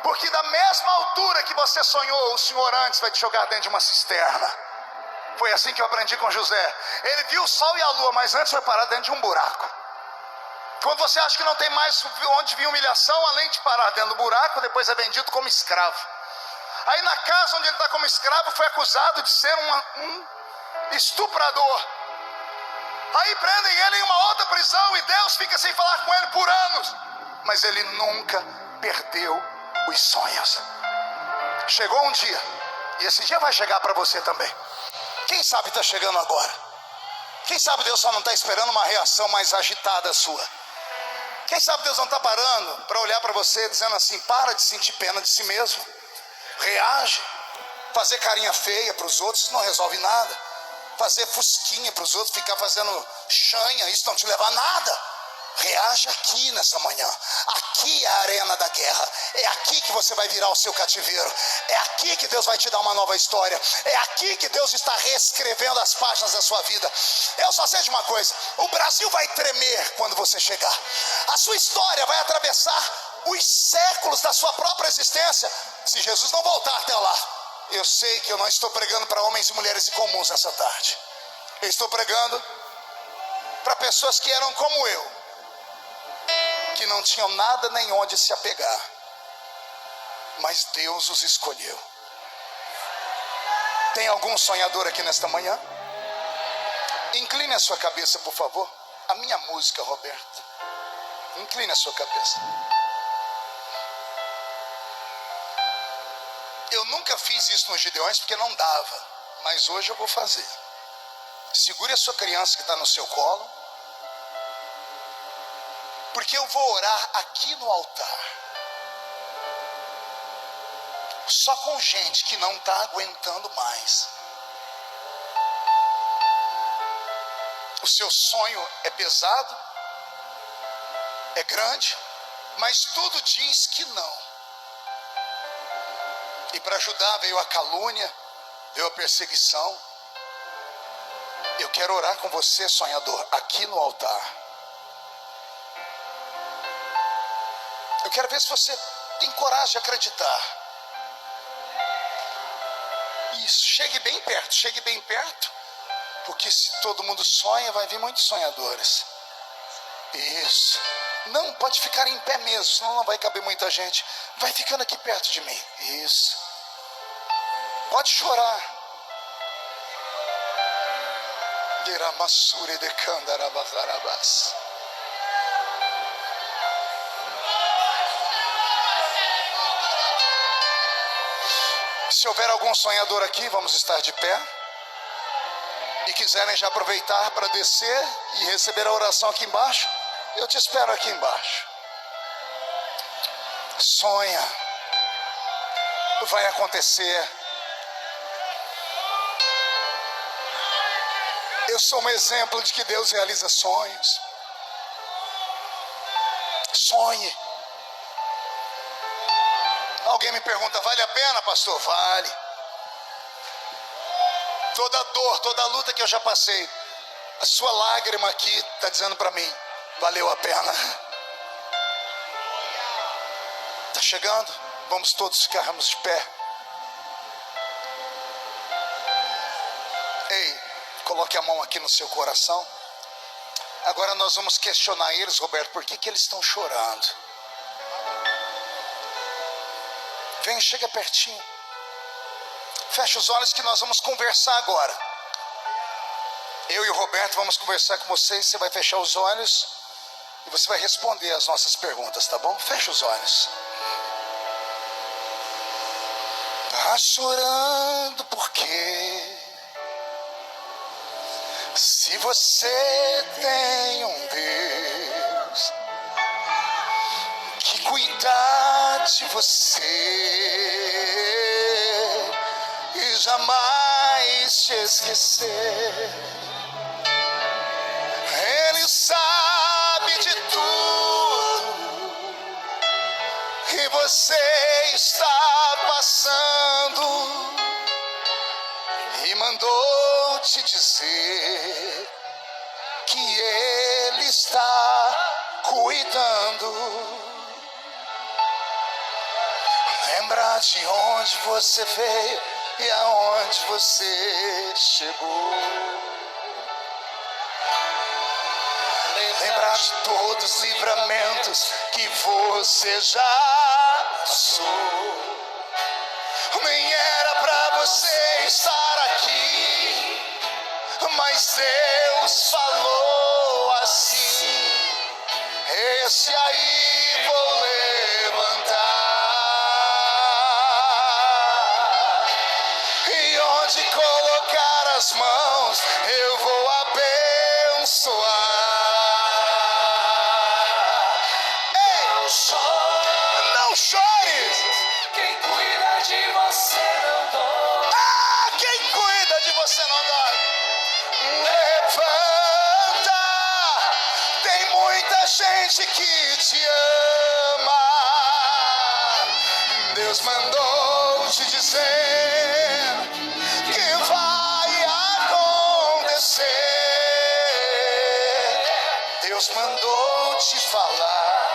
Porque da mesma altura que você sonhou, o Senhor antes vai te jogar dentro de uma cisterna. Foi assim que eu aprendi com José. Ele viu o sol e a lua, mas antes foi parar dentro de um buraco. Quando você acha que não tem mais onde vir humilhação, além de parar dentro do buraco, depois é vendido como escravo. Aí na casa onde ele está como escravo, foi acusado de ser um estuprador. Aí prendem ele em uma outra prisão e Deus fica sem falar com ele por anos. Mas ele nunca perdeu os sonhos. Chegou um dia, e esse dia vai chegar para você também. Quem sabe está chegando agora. Quem sabe Deus só não está esperando uma reação mais agitada sua. Quem sabe Deus não está parando para olhar para você dizendo assim, para de sentir pena de si mesmo. Reage. Fazer carinha feia para os outros não resolve nada. Fazer fusquinha para os outros, ficar fazendo chanha, isso não te leva a nada. Reage aqui nessa manhã. Aqui é a arena da guerra. É aqui que você vai virar o seu cativeiro. É aqui que Deus vai te dar uma nova história. É aqui que Deus está reescrevendo as páginas da sua vida. Eu só sei de uma coisa: o Brasil vai tremer quando você chegar. A sua história vai atravessar os séculos da sua própria existência, se Jesus não voltar até lá. Eu sei que eu não estou pregando para homens e mulheres comuns nessa tarde. Eu estou pregando para pessoas que eram como eu, que não tinham nada nem onde se apegar, mas Deus os escolheu. Tem algum sonhador aqui nesta manhã? Incline a sua cabeça, por favor. A minha música, Roberto. Incline a sua cabeça. Eu nunca fiz isso nos Gideões porque não dava, mas hoje eu vou fazer. Segure a sua criança que está no seu colo, porque eu vou orar aqui no altar, só com gente que não está aguentando mais. O seu sonho é pesado, é grande, mas tudo diz que não. E para ajudar veio a calúnia, veio a perseguição. Eu quero orar com você, sonhador, aqui no altar. Eu quero ver se você tem coragem de acreditar. Isso, chegue bem perto, porque se todo mundo sonha, vai vir muitos sonhadores. Isso. Não, pode ficar em pé mesmo, senão não vai caber muita gente. Vai ficando aqui perto de mim. Isso. Pode chorar. Se houver algum sonhador aqui, vamos estar de pé. E quiserem já aproveitar para descer e receber a oração aqui embaixo, eu te espero aqui embaixo. Sonha. Vai acontecer. Eu sou um exemplo de que Deus realiza sonhos. Sonhe. Alguém me pergunta, vale a pena, pastor? Vale. Toda dor, toda luta que eu já passei, a sua lágrima aqui está dizendo para mim, valeu a pena. está chegando. Vamos todos ficarmos de pé. Ei, coloque a mão aqui no seu coração. Agora nós vamos questionar eles, Roberto, por que eles estão chorando? Vem, chega pertinho. Feche os olhos que nós vamos conversar agora. Eu e o Roberto vamos conversar com vocês. Você vai fechar os olhos e você vai responder as nossas perguntas, tá bom? Feche os olhos. Tá chorando por quê? Se você tem um Deus que cuida de você e jamais te esquecer, Ele sabe de tudo que você está passando e mandou te dizer que Ele está cuidando. Lembra de onde você veio e aonde você chegou. Lembrar de todos os livramentos que você já passou. Nem era pra você estar aqui, mas Deus falou assim: esse aí vou levantar. E onde colocar as mãos eu vou abençoar. Não chores. Quem cuida de você não dói. Ah, quem cuida de você não dói. Levanta. Tem muita gente que te ama. Deus mandou te dizer que vai acontecer. Deus mandou te falar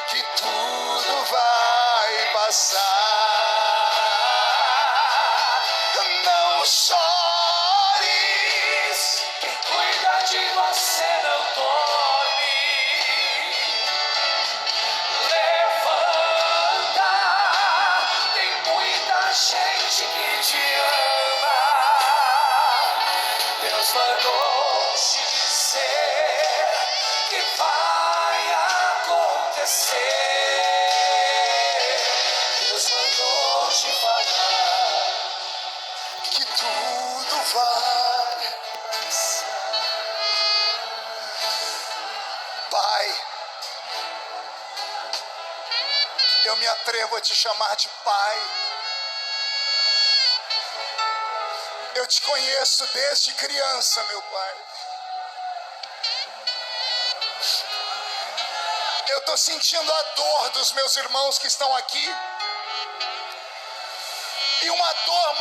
que tudo vai passar. Não chores. Quem cuida de você não dorme. Levanta. Tem muita gente que te ama. Deus mandou te dizer que vai acontecer. Deus mandou te falar Que tudo vai passar. Pai, eu me atrevo a te chamar de Pai. Eu te conheço desde criança, meu Pai. Eu estou sentindo a dor dos meus irmãos que estão aqui. E uma dor